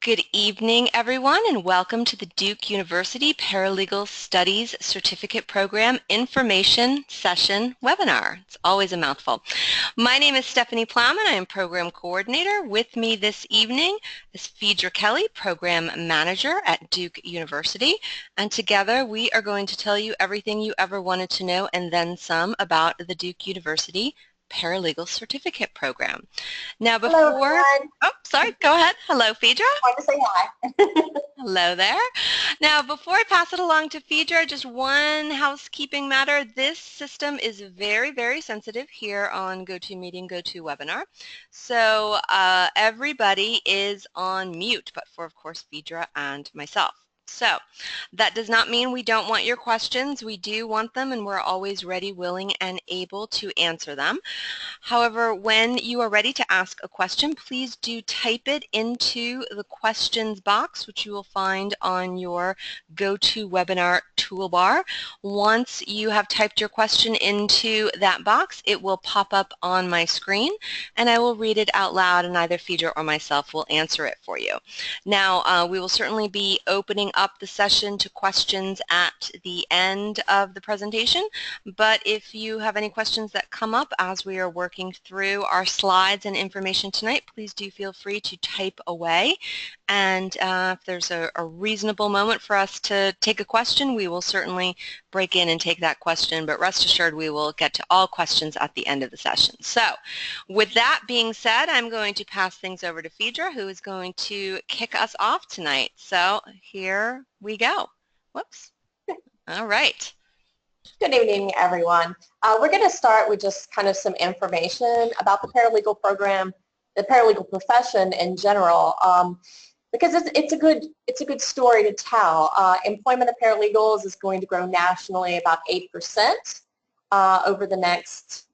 Good evening, everyone, and welcome to the Duke University Paralegal Studies Certificate Program Information Session Webinar. It's always a mouthful. My name is Stephanie Plowman. I am Program Coordinator. With me this evening is Phaedra Kelly, Program Manager at Duke University, and together we are going to tell you everything you ever wanted to know and then some about the Duke University Paralegal Certificate Program. Now Hello, before, everyone. oh, sorry, go ahead. Hello, Phaedra. I want to say hi. Hello there. Now, before I pass it along to Phaedra, just one housekeeping matter. This system is very, very sensitive here on GoToMeeting, GoToWebinar. So everybody is on mute, but for, of course, Phaedra and myself. So that does not mean we don't want your questions. We do want them, and we're always ready, willing, and able to answer them. However, when you are ready to ask a question, please do type it into the questions box, which you will find on your GoToWebinar toolbar. Once you have typed your question into that box, it will pop up on my screen, and I will read it out loud, and either Phaedra or myself will answer it for you. Now, we will certainly be opening up the session to questions at the end of the presentation, but if you have any questions that come up as we are working through our slides and information tonight, please do feel free to type away. And if there's a reasonable moment for us to take a question, we will certainly break in and take that question, but rest assured we will get to all questions at the end of the session. So with that being said, I'm going to pass things over to Phaedra, who is going to kick us off tonight. So here we go. Whoops. All right. Good evening, everyone. We're going to start with just kind of some information about the paralegal program, the paralegal profession in general, because it's a good story to tell. Employment of paralegals is going to grow nationally about 8% over the next,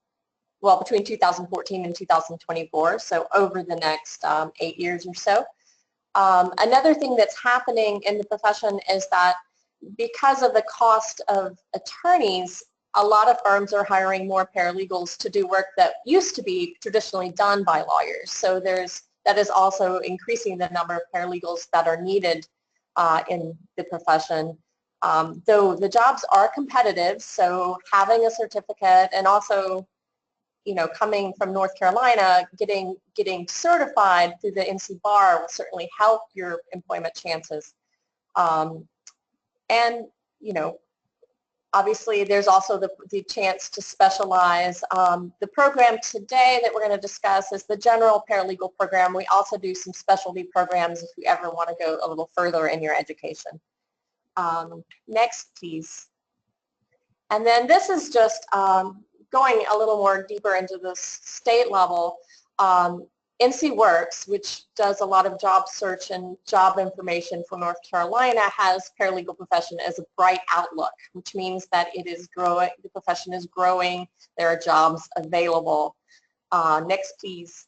well, between 2014 and 2024, so over the next 8 years or so. Another thing that's happening in the profession is that because of the cost of attorneys, a lot of firms are hiring more paralegals to do work that used to be traditionally done by lawyers. So that is also increasing the number of paralegals that are needed in the profession. Though the jobs are competitive, so having a certificate and also, you know, coming from North Carolina, getting certified through the NC Bar will certainly help your employment chances. And, you know, obviously there's also the chance to specialize. The program today that we're going to discuss is the general paralegal program. We also do some specialty programs if you ever want to go a little further in your education. Next, please. And then this is just going a little more deeper into the state level. NC Works, which does a lot of job search and job information for North Carolina, has paralegal profession as a bright outlook, which means that it is growing, the profession is growing, there are jobs available. Next, please.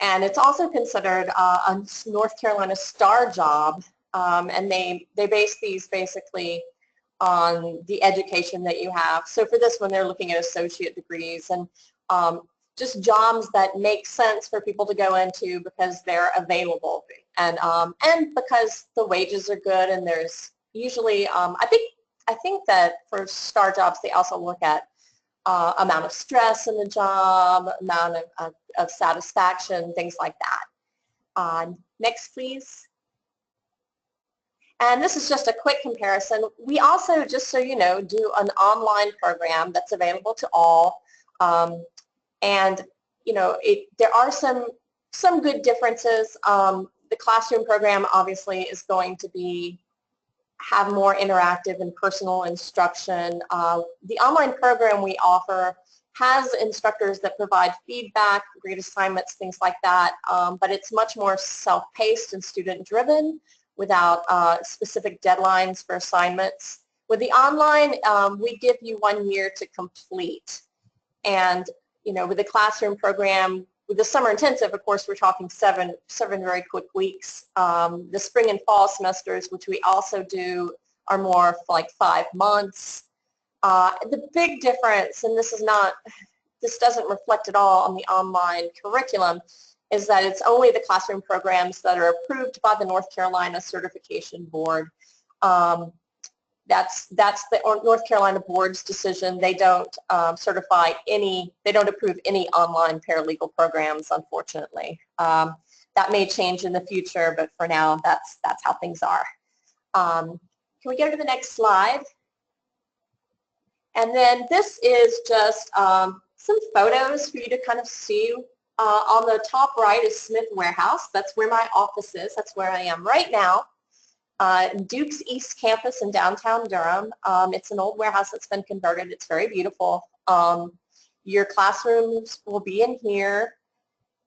And it's also considered a North Carolina STAR job, and they base these basically on the education that you have. So for this one, they're looking at associate degrees and just jobs that make sense for people to go into because they're available and because the wages are good, and there's usually I think that for STAR jobs they also look at amount of stress in the job, amount of satisfaction, things like that. Next, please. And this is just a quick comparison. We also, just so you know, do an online program that's available to all. And, you know, there are some good differences. The classroom program obviously is going to have more interactive and personal instruction. The online program we offer has instructors that provide feedback, grade assignments, things like that, but it's much more self-paced and student-driven without specific deadlines for assignments. With the online, we give you 1 year to complete. And you know, with the classroom program, with the summer intensive, of course, we're talking seven very quick weeks. The spring and fall semesters, which we also do, are more like 5 months. The big difference, and this doesn't reflect at all on the online curriculum, is that it's only the classroom programs that are approved by the North Carolina Certification Board. That's the North Carolina Board's decision. They don't certify any, they don't approve any online paralegal programs, unfortunately. That may change in the future, but for now, that's how things are. Can we go to the next slide? And then this is just some photos for you to kind of see. On the top right is Smith Warehouse. That's where my office is. That's where I am right now. Duke's East Campus in downtown Durham. It's an old warehouse that's been converted. It's very beautiful. Your classrooms will be in here,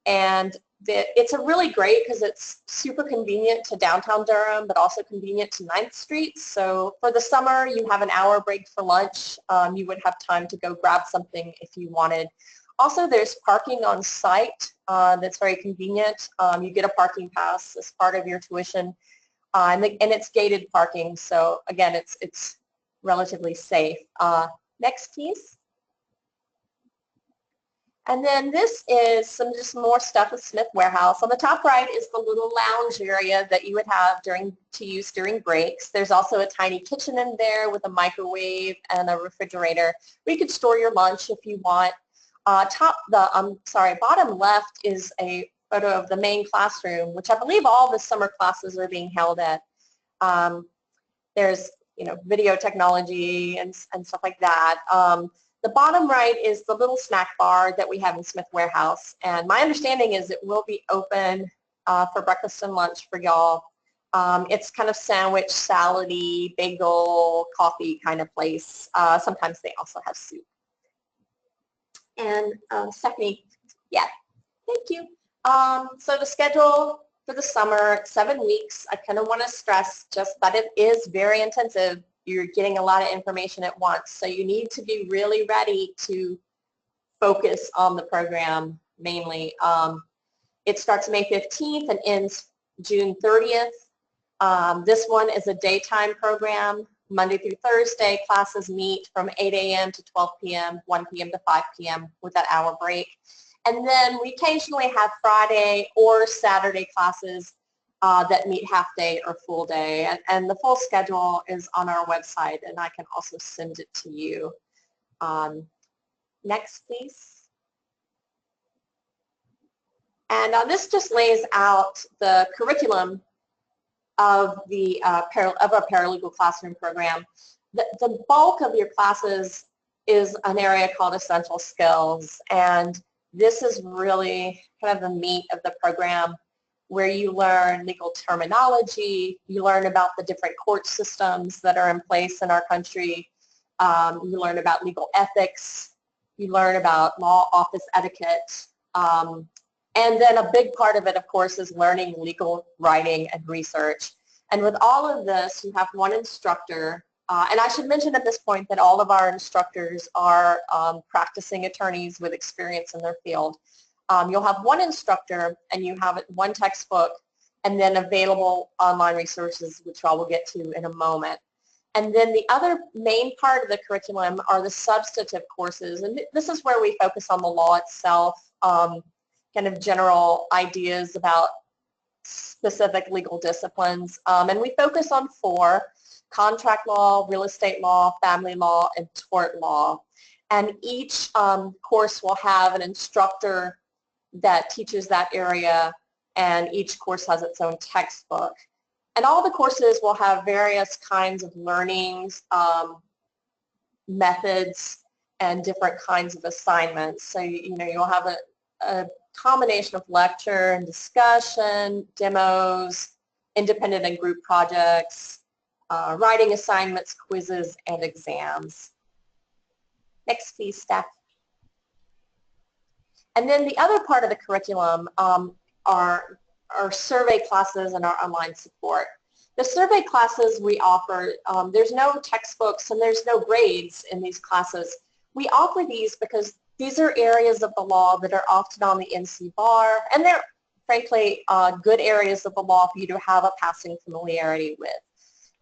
and it's a really great because it's super convenient to downtown Durham, but also convenient to 9th Street. So for the summer, you have an hour break for lunch. You would have time to go grab something if you wanted. Also, there's parking on site that's very convenient. You get a parking pass as part of your tuition. And it's gated parking, so again, it's relatively safe. Next, please. And then this is some just more stuff with Smith Warehouse. On the top right is the little lounge area that you would have to use during breaks. There's also a tiny kitchen in there with a microwave and a refrigerator where you could store your lunch if you want. Bottom left is a photo of the main classroom, which I believe all the summer classes are being held at. There's, video technology and stuff like that. The bottom right is the little snack bar that we have in Smith Warehouse, and my understanding is it will be open for breakfast and lunch for y'all. It's kind of sandwich, salad-y, bagel, coffee kind of place. Sometimes they also have soup. And Stephanie, yeah, thank you. So the schedule for the summer, 7 weeks. I kind of want to stress just that it is very intensive. You're getting a lot of information at once, so you need to be really ready to focus on the program mainly. It starts May 15th and ends June 30th. This one is a daytime program. Monday through Thursday, classes meet from 8 a.m. to 12 p.m., 1 p.m. to 5 p.m. with that hour break. And then we occasionally have Friday or Saturday classes that meet half day or full day. And the full schedule is on our website, and I can also send it to you. Next, please. And this just lays out the curriculum of our paralegal classroom program. The bulk of your classes is an area called essential skills, and this is really kind of the meat of the program, where you learn legal terminology, you learn about the different court systems that are in place in our country, you learn about legal ethics, you learn about law office etiquette, and then a big part of it, of course, is learning legal writing and research. And with all of this, you have one instructor. And I should mention at this point that all of our instructors are practicing attorneys with experience in their field. You'll have one instructor, and you have one textbook, and then available online resources, which I will get to in a moment. And then the other main part of the curriculum are the substantive courses. And this is where we focus on the law itself, kind of general ideas about specific legal disciplines. And we focus on 4: contract law, real estate law, family law, and tort law. And each course will have an instructor that teaches that area, and each course has its own textbook. And all the courses will have various kinds of learnings, methods, and different kinds of assignments. So, you'll have a combination of lecture and discussion, demos, independent and group projects, writing assignments, quizzes, and exams. Next, please, Steph. And then the other part of the curriculum are our survey classes and our online support. The survey classes we offer, there's no textbooks and there's no grades in these classes. We offer these because these are areas of the law that are often on the NC bar, and they're frankly good areas of the law for you to have a passing familiarity with.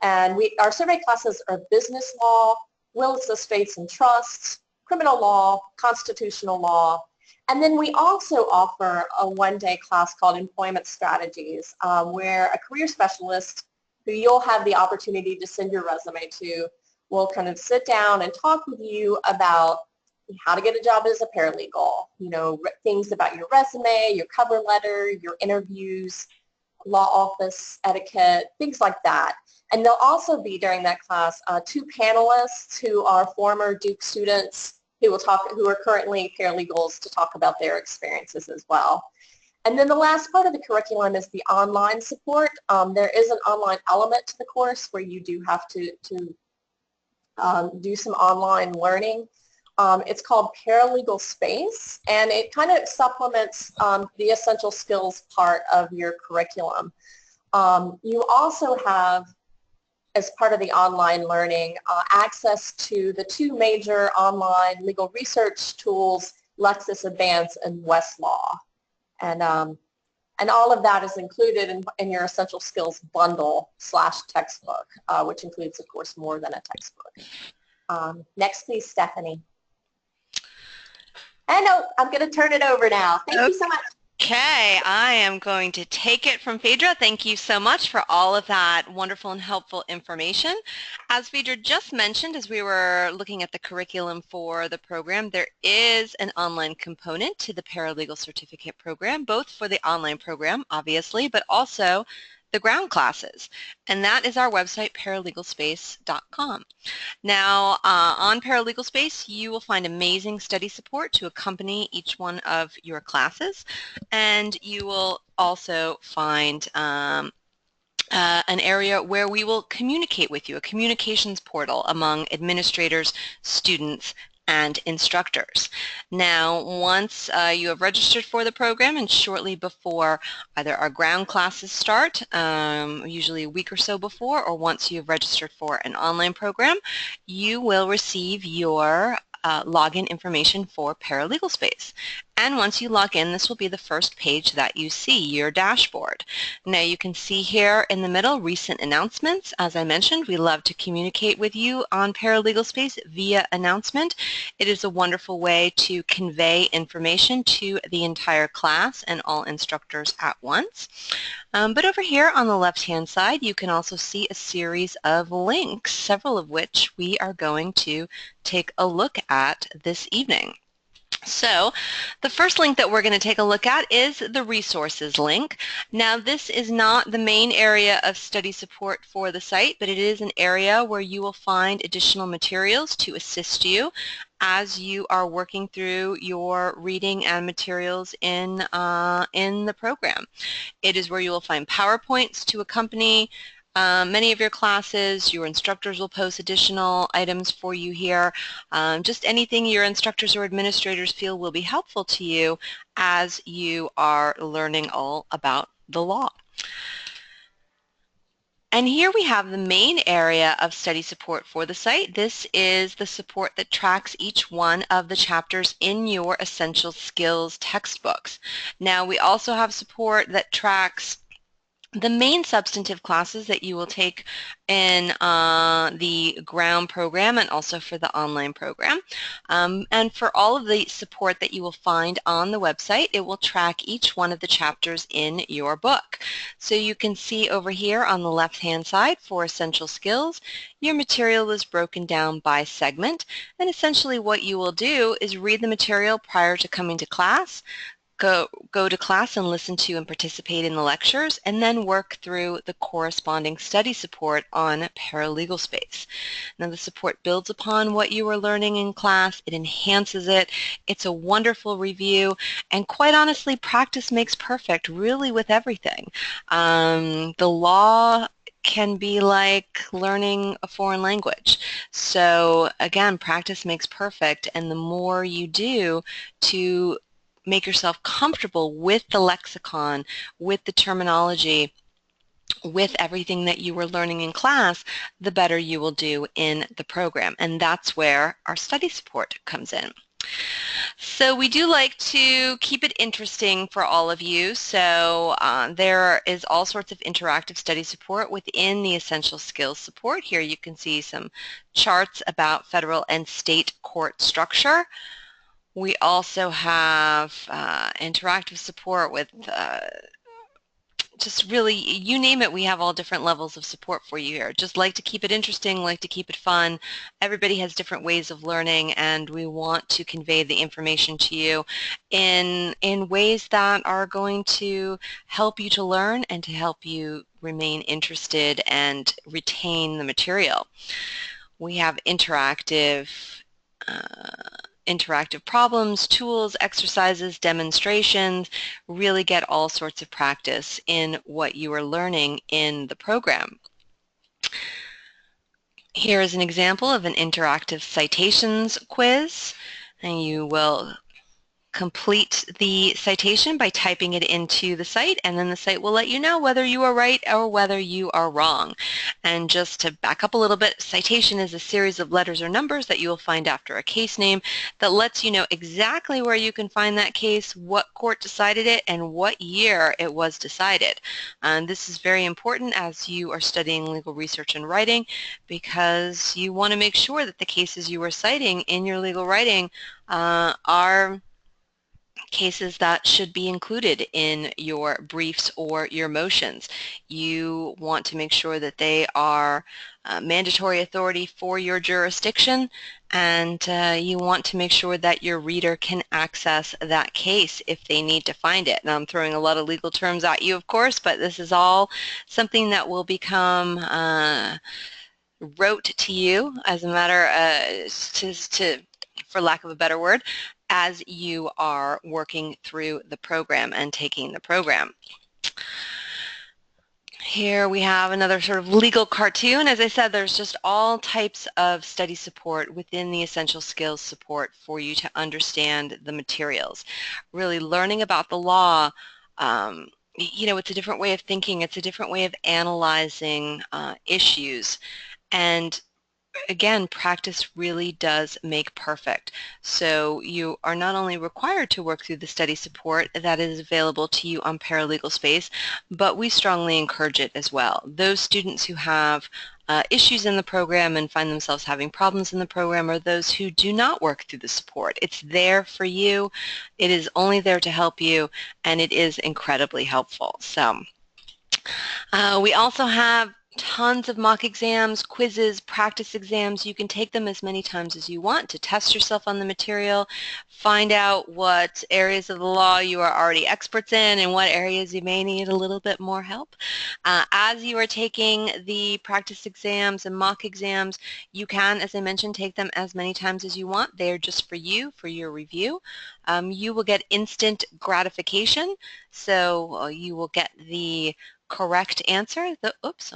And our survey classes are business law, wills, estates, and trusts, criminal law, constitutional law, And then we also offer a one-day class called Employment Strategies, where a career specialist who you'll have the opportunity to send your resume to will kind of sit down and talk with you about how to get a job as a paralegal, you know, things about your resume, your cover letter, your interviews, law office etiquette, things like that. And there'll also be during that class two panelists who are former Duke students who are currently paralegals to talk about their experiences as well. And then the last part of the curriculum is the online support. There is an online element to the course where you do have to do some online learning. It's called Paralegal Space, and it kind of supplements the essential skills part of your curriculum. You also have, as part of the online learning, access to the two major online legal research tools, Lexis Advance and Westlaw. And all of that is included in your essential skills bundle / textbook, which includes, of course, more than a textbook. Next, please, Stephanie. And I'm going to turn it over now. Thank you so much. Okay, I am going to take it from Phaedra. Thank you so much for all of that wonderful and helpful information. As Phaedra just mentioned, as we were looking at the curriculum for the program, there is an online component to the Paralegal Certificate Program, both for the online program, obviously, but also the ground classes. And that is our website, paralegalspace.com. Now, on Paralegal Space, you will find amazing study support to accompany each one of your classes, and you will also find an area where we will communicate with you, a communications portal among administrators, students, and instructors. Now, once you have registered for the program and shortly before either our ground classes start, usually a week or so before, or once you've registered for an online program, you will receive your login information for Paralegal Space. And once you log in, this will be the first page that you see, your dashboard. Now you can see here in the middle recent announcements. As I mentioned, we love to communicate with you on Paralegal Space via announcement. It is a wonderful way to convey information to the entire class and all instructors at once. But over here on the left-hand side, you can also see a series of links, several of which we are going to take a look at this evening. So the first link that we're going to take a look at is the resources link. Now this is not the main area of study support for the site, but it is an area where you will find additional materials to assist you as you are working through your reading and materials in the program. It is where you will find PowerPoints to accompany many of your classes. Your instructors will post additional items for you here. Just anything your instructors or administrators feel will be helpful to you as you are learning all about the law. And here we have the main area of study support for the site. This is the support that tracks each one of the chapters in your Essential Skills textbooks. Now we also have support that tracks the main substantive classes that you will take in the ground program and also for the online program. And for all of the support that you will find on the website, it will track each one of the chapters in your book. So you can see over here on the left-hand side for Essential Skills, your material is broken down by segment. And essentially what you will do is read the material prior to coming to class, go to class and listen to and participate in the lectures, and then work through the corresponding study support on Paralegal Space. Now the support builds upon what you are learning in class, it enhances it, it's a wonderful review, and quite honestly, practice makes perfect really with everything. The law can be like learning a foreign language. So again, practice makes perfect, and the more you do to make yourself comfortable with the lexicon, with the terminology, with everything that you were learning in class, the better you will do in the program. And that's where our study support comes in. So we do like to keep it interesting for all of you. So there is all sorts of interactive study support within the Essential Skills support. Here you can see some charts about federal and state court structure. We also have interactive support with just really, you name it, we have all different levels of support for you here. Just like to keep it interesting, like to keep it fun. Everybody has different ways of learning, and we want to convey the information to you in ways that are going to help you to learn and to help you remain interested and retain the material. We have interactive problems, tools, exercises, demonstrations, really get all sorts of practice in what you are learning in the program. Here is an example of an interactive citations quiz, and you will complete the citation by typing it into the site, and then the site will let you know whether you are right or whether you are wrong. And just to back up a little bit, citation is a series of letters or numbers that you will find after a case name that lets you know exactly where you can find that case, what court decided it, and what year it was decided. And this is very important as you are studying legal research and writing, because you want to make sure that the cases you are citing in your legal writing are cases that should be included in your briefs or your motions. You want to make sure that they are mandatory authority for your jurisdiction, and you want to make sure that your reader can access that case if they need to find it. Now, I'm throwing a lot of legal terms at you, of course, but this is all something that will become rote to you, as a matter for lack of a better word, as you are working through the program and taking the program. Here we have another sort of legal cartoon. As I said, there's just all types of study support within the essential skills support for you to understand the materials. Really learning about the law, you know, it's a different way of thinking, it's a different way of analyzing issues. And again, practice really does make perfect. So you are not only required to work through the study support that is available to you on Paralegal Space, but we strongly encourage it as well. Those students who have issues in the program and find themselves having problems in the program are those who do not work through the support. It's there for you. It is only there to help you, and it is incredibly helpful. So we also have tons of mock exams, quizzes, practice exams. You can take them as many times as you want to test yourself on the material, find out what areas of the law you are already experts in and what areas you may need a little bit more help. As you are taking the practice exams and mock exams, you can, as I mentioned, take them as many times as you want. They're just for you, for your review. You will get instant gratification, so you will get the correct answer. Oops,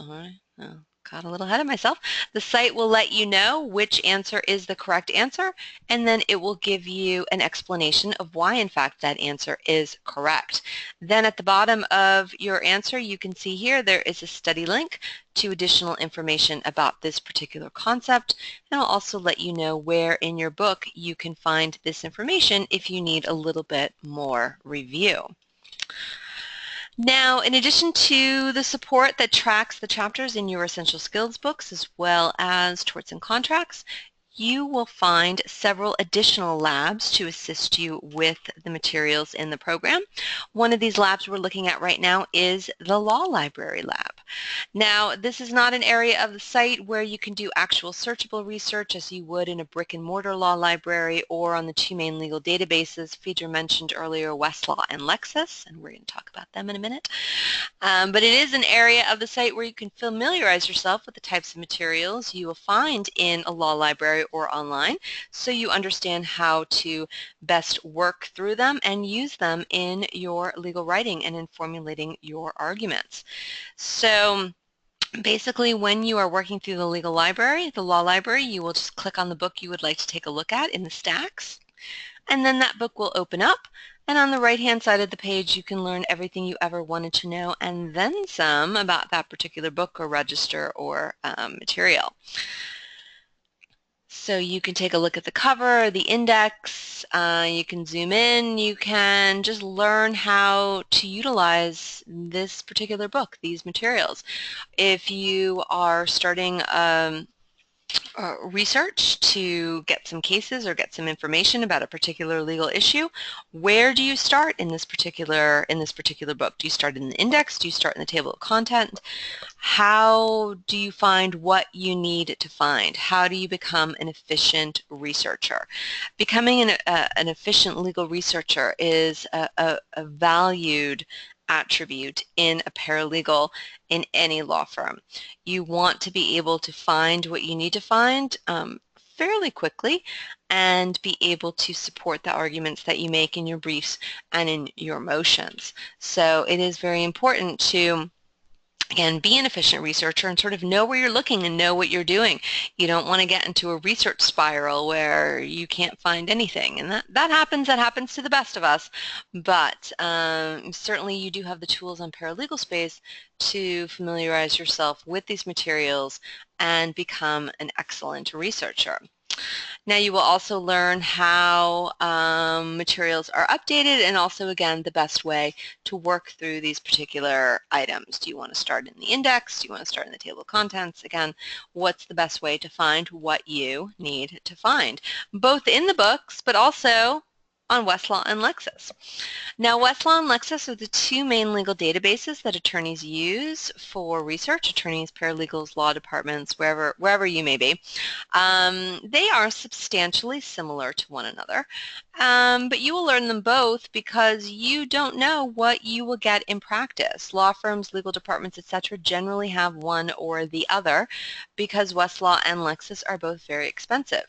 got a little ahead of myself. The site will let you know which answer is the correct answer, and then it will give you an explanation of why, in fact, that answer is correct. Then at the bottom of your answer, you can see here there is a study link to additional information about this particular concept, and I'll also let you know where in your book you can find this information if you need a little bit more review. Now, in addition to the support that tracks the chapters in your Essential Skills books, as well as torts and contracts, you will find several additional labs to assist you with the materials in the program. One of these labs we're looking at right now is the Law Library Lab. Now, this is not an area of the site where you can do actual searchable research as you would in a brick and mortar law library or on the two main legal databases Phaedra mentioned earlier, Westlaw and Lexis, and we're going to talk about them in a minute. But it is an area of the site where you can familiarize yourself with the types of materials you will find in a law library or online, so you understand how to best work through them and use them in your legal writing and in formulating your arguments. So basically, when you are working through the legal library, the law library, you will just click on the book you would like to take a look at in the stacks, and then that book will open up, and on the right-hand side of the page you can learn everything you ever wanted to know and then some about that particular book or register or material. So you can take a look at the cover, the index, you can zoom in, you can just learn how to utilize this particular book, these materials. If you are starting research to get some cases or get some information about a particular legal issue, where do you start in this particular book? Do you start in the index? Do you start in the table of content? How do you find what you need to find? How do you become an efficient researcher? Becoming an efficient legal researcher is a valued attribute in a paralegal in any law firm. You want to be able to find what you need to find fairly quickly and be able to support the arguments that you make in your briefs and in your motions. So it is very important to, again, be an efficient researcher and sort of know where you're looking and know what you're doing. You don't want to get into a research spiral where you can't find anything. And that happens to the best of us. But certainly you do have the tools on Paralegal Space to familiarize yourself with these materials and become an excellent researcher. Now you will also learn how materials are updated and also, again, the best way to work through these particular items. Do you want to start in the index? Do you want to start in the table of contents? Again, what's the best way to find what you need to find, both in the books but also on Westlaw and Lexis. Now, Westlaw and Lexis are the two main legal databases that attorneys use for research, attorneys, paralegals, law departments, wherever you may be. They are substantially similar to one another, but you will learn them both because you don't know what you will get in practice. Law firms, legal departments, etc. generally have one or the other because Westlaw and Lexis are both very expensive.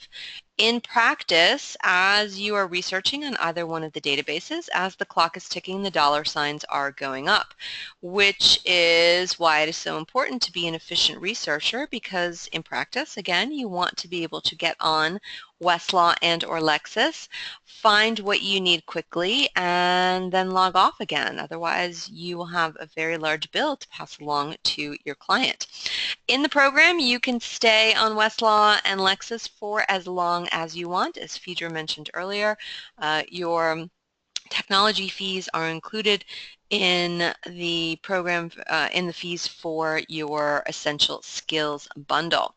In practice, as you are researching on either one of the databases, as the clock is ticking, the dollar signs are going up, which is why it is so important to be an efficient researcher, because in practice, again, you want to be able to get on Westlaw and or Lexis, find what you need quickly, and then log off again. Otherwise, you will have a very large bill to pass along to your client. In the program, you can stay on Westlaw and Lexis for as long as you want. As Phaedra mentioned earlier, your technology fees are included in the program, in the fees for your essential skills bundle.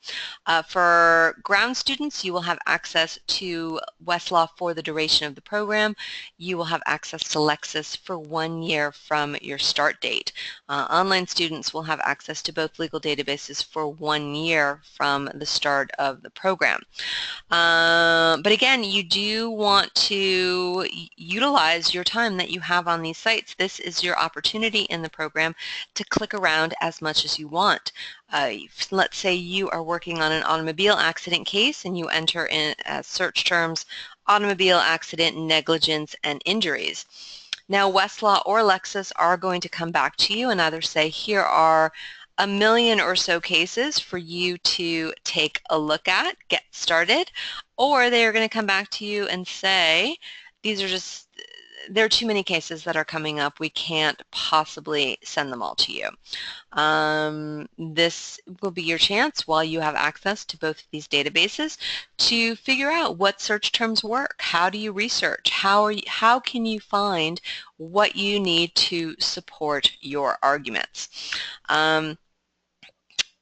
For ground students, you will have access to Westlaw for the duration of the program. You will have access to Lexis for 1 year from your start date. Online students will have access to both legal databases for 1 year from the start of the program. But again, you do want to utilize your time that you have on these sites. This is your opportunity in the program to click around as much as you want. Let's say you are working on an automobile accident case and you enter in as search terms automobile accident, negligence, and injuries. Now, Westlaw or Lexis are going to come back to you and either say, here are a million or so cases for you to take a look at, get started, or they are going to come back to you and say, there are too many cases that are coming up. We can't possibly send them all to you. This will be your chance while you have access to both of these databases to figure out what search terms work. How do you research? How can you find what you need to support your arguments?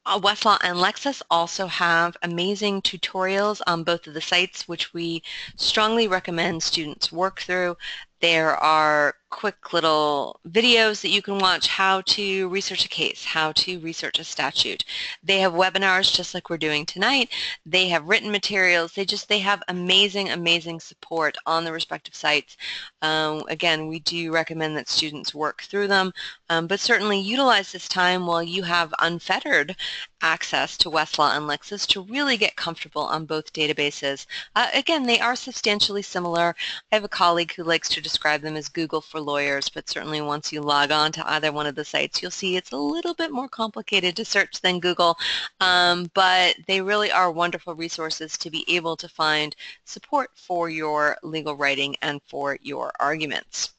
Westlaw and Lexis also have amazing tutorials on both of the sites, which we strongly recommend students work through. There are quick little videos that you can watch, how to research a case, how to research a statute. They have webinars just like we're doing tonight. They have written materials. They have amazing support on the respective sites. Again, we do recommend that students work through them, but certainly utilize this time while you have unfettered access to Westlaw and Lexis to really get comfortable on both databases. Again, they are substantially similar. I have a colleague who likes to describe them as Google for lawyers, but certainly once you log on to either one of the sites, you'll see it's a little bit more complicated to search than Google, but they really are wonderful resources to be able to find support for your legal writing and for your arguments.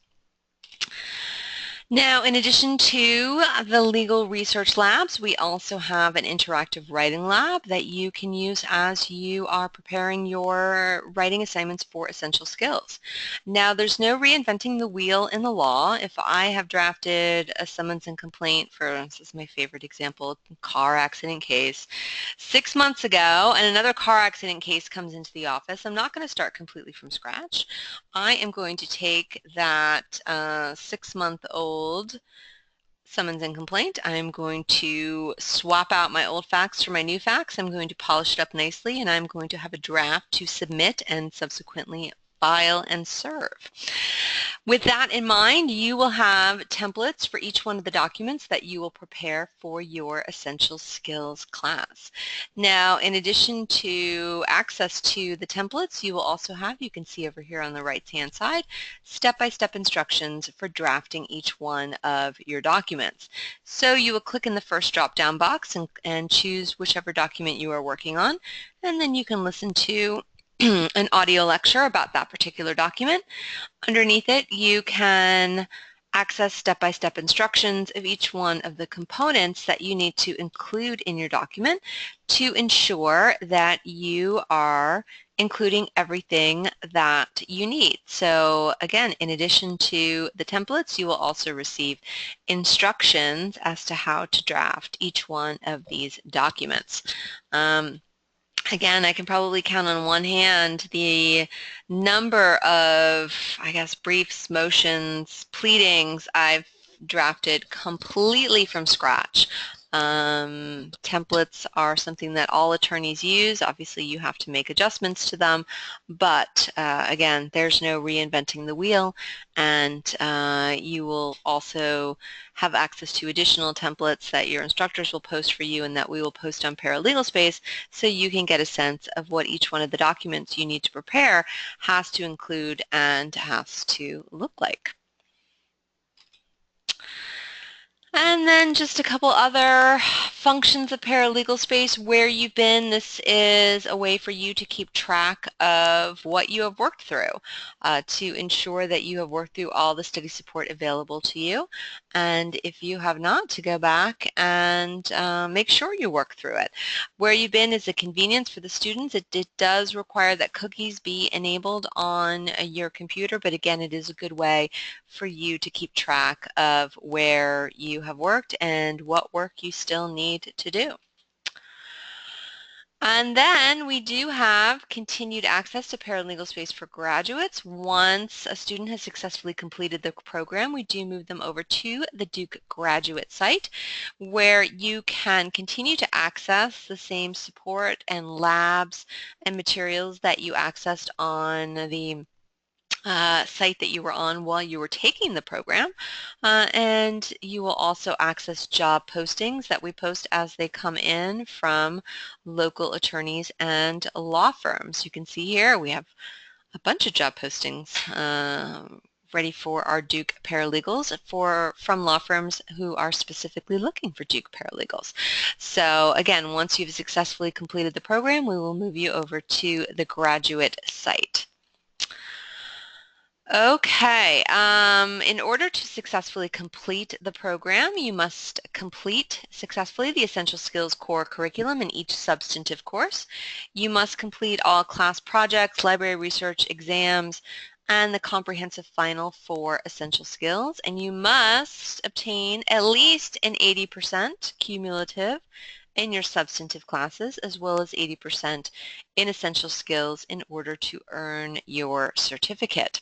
Now, in addition to the legal research labs, we also have an interactive writing lab that you can use as you are preparing your writing assignments for essential skills. Now, there's no reinventing the wheel in the law. If I have drafted a summons and complaint for, this is my favorite example, car accident case, 6 months ago, and another car accident case comes into the office, I'm not going to start completely from scratch. I am going to take that 6-month-old summons and complaint. I'm going to swap out my old facts for my new facts. I'm going to polish it up nicely, and I'm going to have a draft to submit and subsequently file and serve. With that in mind, you will have templates for each one of the documents that you will prepare for your essential skills class. Now, in addition to access to the templates, you will also have, you can see over here on the right-hand side, step-by-step instructions for drafting each one of your documents. So you will click in the first drop-down box and choose whichever document you are working on, and then you can listen to an audio lecture about that particular document. Underneath it, you can access step-by-step instructions of each one of the components that you need to include in your document to ensure that you are including everything that you need. So again, in addition to the templates, you will also receive instructions as to how to draft each one of these documents. Again, I can probably count on one hand the number of, I guess, briefs, motions, pleadings I've drafted completely from scratch. Templates are something that all attorneys use. Obviously, you have to make adjustments to them, but again, there's no reinventing the wheel, and you will also have access to additional templates that your instructors will post for you and that we will post on Paralegal Space, so you can get a sense of what each one of the documents you need to prepare has to include and has to look like. And then just a couple other functions of Paralegal Space. Where you've been, this is a way for you to keep track of what you have worked through to ensure that you have worked through all the study support available to you. And if you have not, to go back and make sure you work through it. Where you've been is a convenience for the students. It does require that cookies be enabled on your computer, but again, it is a good way for you to keep track of where you have worked and what work you still need to do. And then we do have continued access to Paralegal Space for graduates. Once a student has successfully completed the program, we do move them over to the Duke graduate site, where you can continue to access the same support and labs and materials that you accessed on the site that you were on while you were taking the program, and you will also access job postings that we post as they come in from local attorneys and law firms. You can see here we have a bunch of job postings ready for our Duke paralegals from law firms who are specifically looking for Duke paralegals. So again, once you've successfully completed the program, we will move you over to the graduate site. Okay, in order to successfully complete the program, you must complete successfully the Essential Skills Core curriculum in each substantive course. You must complete all class projects, library research, exams, and the comprehensive final for Essential Skills, and you must obtain at least an 80% cumulative in your substantive classes, as well as 80% in Essential Skills in order to earn your certificate.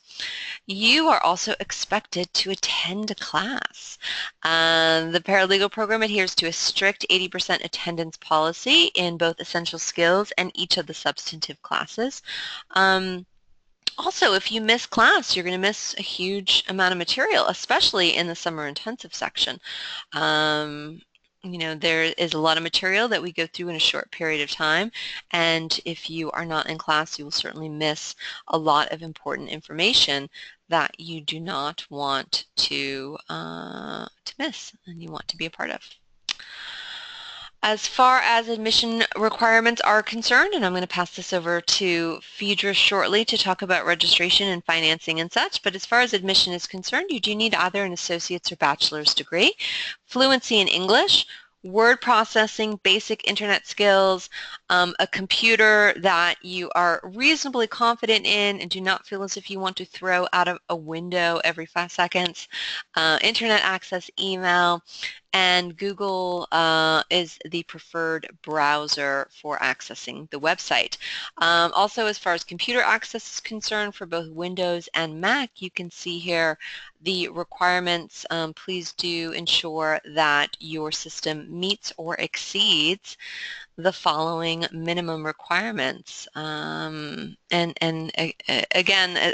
You are also expected to attend class. The paralegal program adheres to a strict 80% attendance policy in both Essential Skills and each of the substantive classes. Also, if you miss class, you're going to miss a huge amount of material, especially in the summer intensive section. You know, there is a lot of material that we go through in a short period of time, and if you are not in class, you will certainly miss a lot of important information that you do not want to miss and you want to be a part of. As far as admission requirements are concerned, and I'm going to pass this over to Phaedra shortly to talk about registration and financing and such, but as far as admission is concerned, you do need either an associate's or bachelor's degree, fluency in English, word processing, basic internet skills, a computer that you are reasonably confident in and do not feel as if you want to throw out of a window every 5 seconds, internet access, email, and Google is the preferred browser for accessing the website. Also, as far as computer access is concerned for both Windows and Mac, you can see here the requirements. Please do ensure that your system meets or exceeds the following minimum requirements. Again,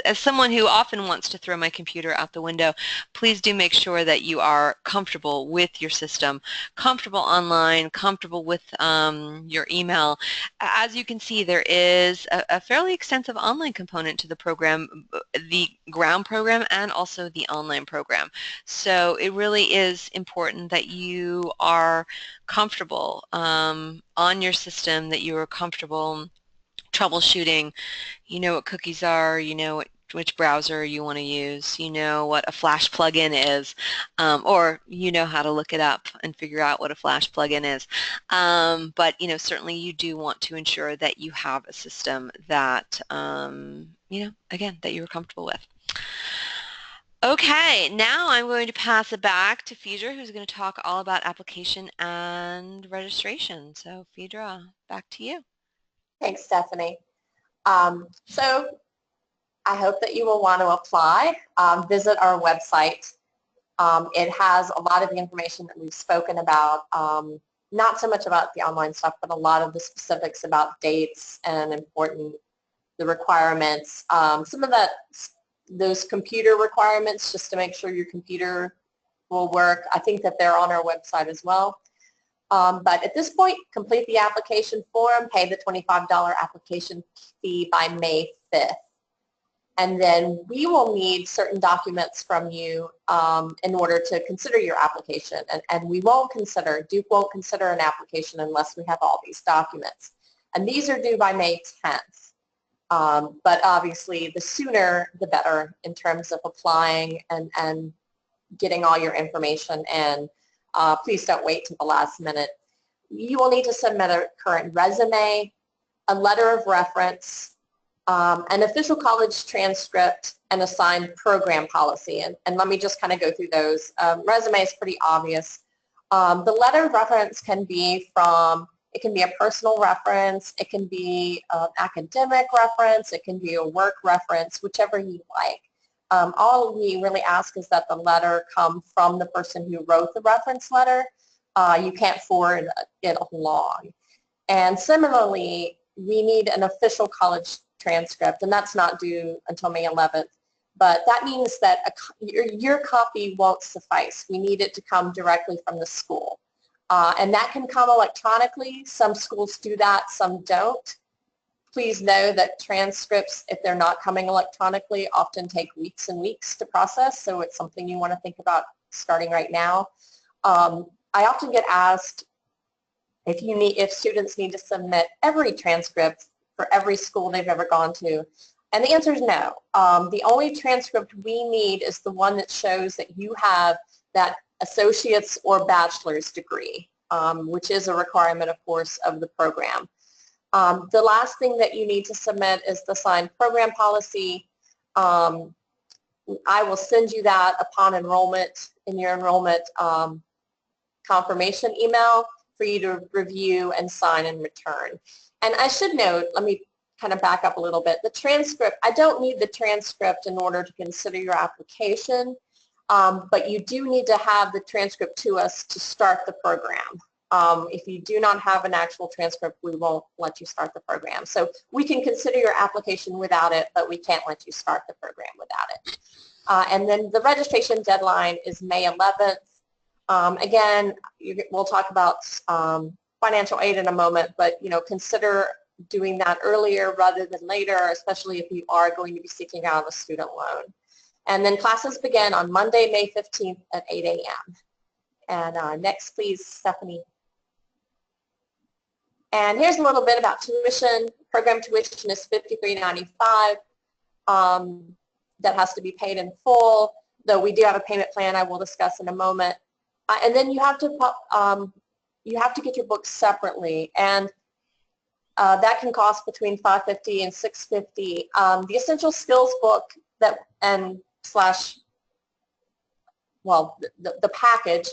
as someone who often wants to throw my computer out the window, please do make sure that you are comfortable with your system, comfortable online, comfortable with your email. As you can see, there is a fairly extensive online component to the program, the ground program and also the online program. So it really is important that you are comfortable on your system, that you are comfortable troubleshooting. You know what cookies are, you know which browser you want to use, you know what a Flash plugin is, or you know how to look it up and figure out what a Flash plugin is. But certainly you do want to ensure that you have a system that, again, that you're comfortable with. Okay, now I'm going to pass it back to Phaedra, who's going to talk all about application and registration. So Phaedra, back to you. Thanks, Stephanie. So I hope that you will want to apply. Visit our website. It has a lot of the information that we've spoken about, not so much about the online stuff, but a lot of the specifics about dates and the requirements. Some of those computer requirements, just to make sure your computer will work, I think that they're on our website as well. But at this point, complete the application form, pay the $25 application fee by May 5th. And then we will need certain documents from you in order to consider your application. And we won't consider, Duke won't consider an application unless we have all these documents. And these are due by May 10th. But obviously, the sooner, the better in terms of applying and getting all your information in. Please don't wait till the last minute. You will need to submit a current resume, a letter of reference, an official college transcript, and a signed program policy. And let me just kind of go through those. Resume is pretty obvious. The letter of reference can be it can be a personal reference, it can be an academic reference, it can be a work reference, whichever you like. All we really ask is that the letter come from the person who wrote the reference letter. You can't forward it along. And similarly, we need an official college transcript, and that's not due until May 11th. But that means that your copy won't suffice. We need it to come directly from the school. And that can come electronically. Some schools do that, some don't. Please know that transcripts, if they're not coming electronically, often take weeks and weeks to process, so it's something you want to think about starting right now. I often get asked if students need to submit every transcript for every school they've ever gone to, and the answer is no. The only transcript we need is the one that shows that you have that associate's or bachelor's degree, which is a requirement, of course, of the program. The last thing that you need to submit is the signed program policy. I will send you that upon enrollment in your enrollment confirmation email for you to review and sign and return. And I should note, let me kind of back up a little bit, the transcript, I don't need the transcript in order to consider your application, but you do need to have the transcript to us to start the program. If you do not have an actual transcript, we won't let you start the program. So we can consider your application without it, but we can't let you start the program without it. And then the registration deadline is May 11th. Again, we'll talk about financial aid in a moment, but consider doing that earlier rather than later, especially if you are going to be seeking out a student loan. And then classes begin on Monday, May 15th at 8 a.m. And next, please, Stephanie. And here's a little bit about tuition. Program tuition is $53.95. That has to be paid in full, though we do have a payment plan I will discuss in a moment. And then you have to get your books separately, and that can cost between $550 and $650. The essential skills book the package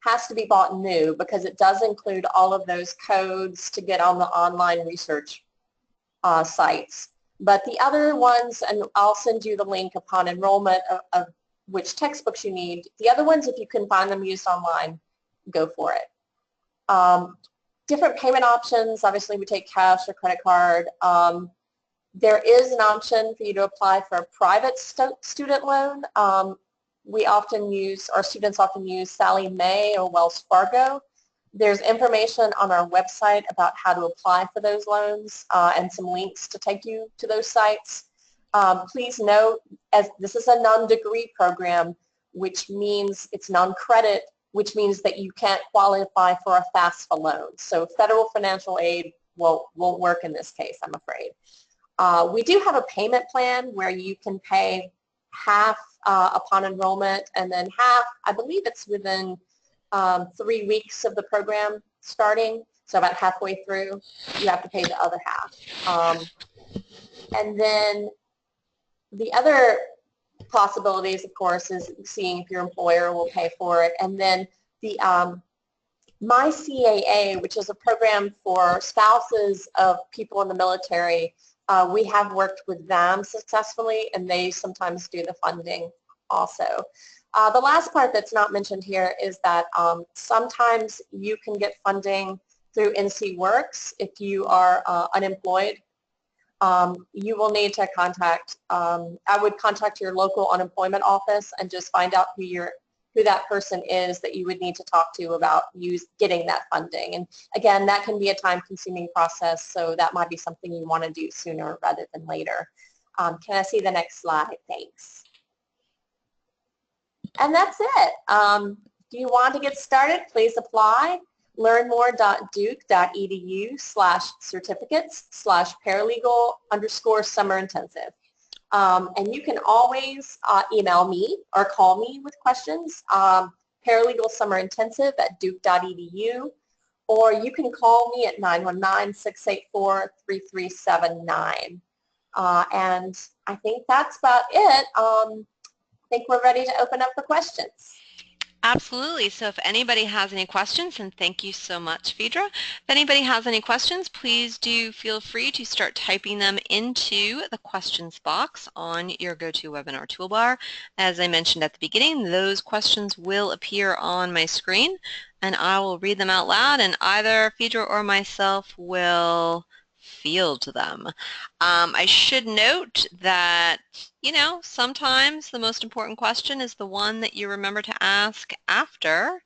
has to be bought new because it does include all of those codes to get on the online research sites. But the other ones, and I'll send you the link upon enrollment of which textbooks you need. The other ones, if you can find them used online, go for it. Different payment options, obviously we take cash or credit card. There is an option for you to apply for a private student loan. Our students often use Sallie Mae or Wells Fargo. There's information on our website about how to apply for those loans and some links to take you to those sites. Please note, as this is a non-degree program, which means it's non-credit, which means that you can't qualify for a FAFSA loan. So federal financial aid won't work in this case, I'm afraid. We do have a payment plan where you can pay half upon enrollment, and then half, I believe it's within 3 weeks of the program starting, so about halfway through, you have to pay the other half. And then the other possibilities, of course, is seeing if your employer will pay for it. And then the MyCAA, which is a program for spouses of people in the military, we have worked with them successfully, and they sometimes do the funding also. The last part that's not mentioned here is that sometimes you can get funding through NC Works if you are unemployed. You will need to contact, I would contact your local unemployment office and just find out who that person is that you would need to talk to about getting that funding. And again, that can be a time-consuming process, so that might be something you want to do sooner rather than later. Can I see the next slide? Thanks. And that's it. Do you want to get started? Please apply. learnmore.duke.edu/certificates/paralegal_summer intensive. And you can always email me or call me with questions, paralegalsummerintensive@duke.edu, or you can call me at 919-684-3379. And I think that's about it. I think we're ready to open up for questions. Absolutely. So if anybody has any questions, and thank you so much, Phaedra. If anybody has any questions, please do feel free to start typing them into the questions box on your GoToWebinar toolbar. As I mentioned at the beginning, those questions will appear on my screen, and I will read them out loud, and either Phaedra or myself will field them. I should note that, sometimes the most important question is the one that you remember to ask after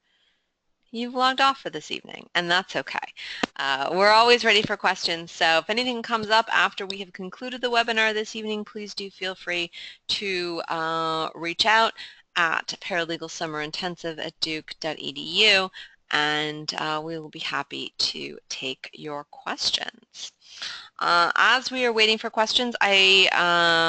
you've logged off for this evening, and that's okay. We're always ready for questions, so if anything comes up after we have concluded the webinar this evening, please do feel free to reach out at paralegalsummerintensive@duke.edu, and we will be happy to take your questions. As we are waiting for questions, I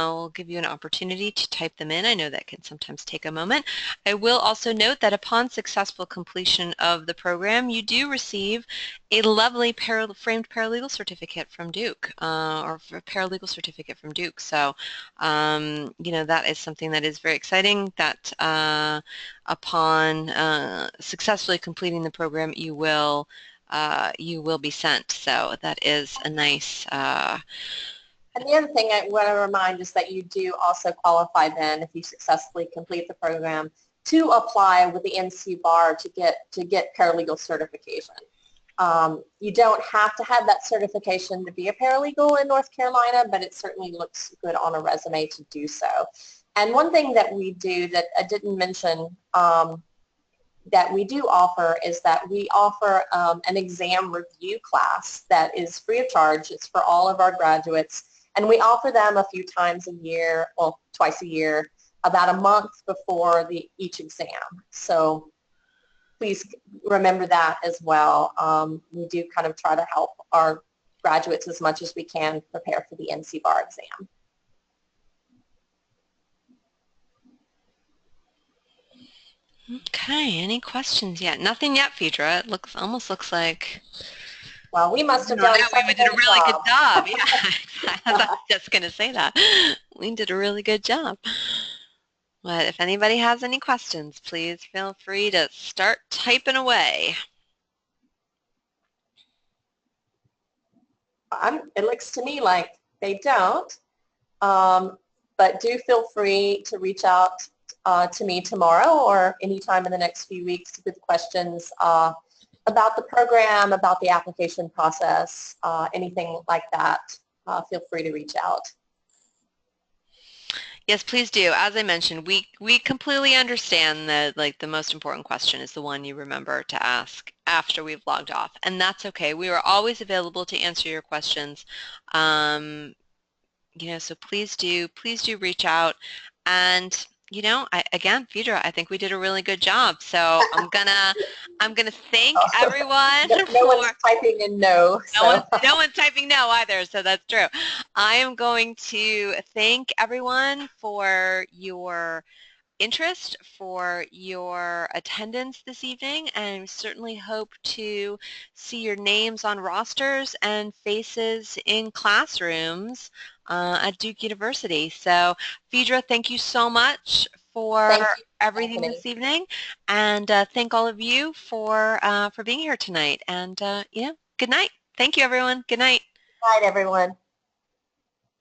will give you an opportunity to type them in. I know that can sometimes take a moment. I will also note that upon successful completion of the program, you do receive a lovely framed paralegal certificate from Duke, or a paralegal certificate from Duke. So, that is something that is very exciting, that upon successfully completing the program, you will be sent. So that is a nice... And the other thing I want to remind is that you do also qualify then, if you successfully complete the program, to apply with the NC bar to get paralegal certification. You don't have to have that certification to be a paralegal in North Carolina, but it certainly looks good on a resume to do so. And one thing that we do that I didn't mention that we do offer is that we offer an exam review class that is free of charge. It's for all of our graduates, and we offer them a few times a year, well, twice a year, about a month before each exam. So please remember that as well. We do kind of try to help our graduates as much as we can prepare for the NC bar exam. Okay, any questions yet? Nothing yet, Phaedra. It almost looks like, Well, we I must have don't done know, such we a did a great really good job. job. Yeah, I was just going to say that. We did a really good job. But if anybody has any questions, please feel free to start typing away. It looks to me like they don't, but do feel free to reach out to me tomorrow or anytime in the next few weeks with questions about the program, about the application process, anything like that. Feel free to reach out. Yes, please do. As I mentioned, we completely understand that like the most important question is the one you remember to ask after we've logged off, and that's okay. We are always available to answer your questions. Um, so please do reach out. And again, Phaedra, I think we did a really good job. So I'm gonna thank everyone No for one's typing in no, so. no one's typing no either, so that's true. I am going to thank everyone for your interest, for your attendance this evening, and certainly hope to see your names on rosters and faces in classrooms at Duke University. So, Phaedra, thank you so much for Thank you, everything Stephanie. this evening, and thank all of you for being here tonight. And good night. Thank you, everyone. Good night. Good night, everyone.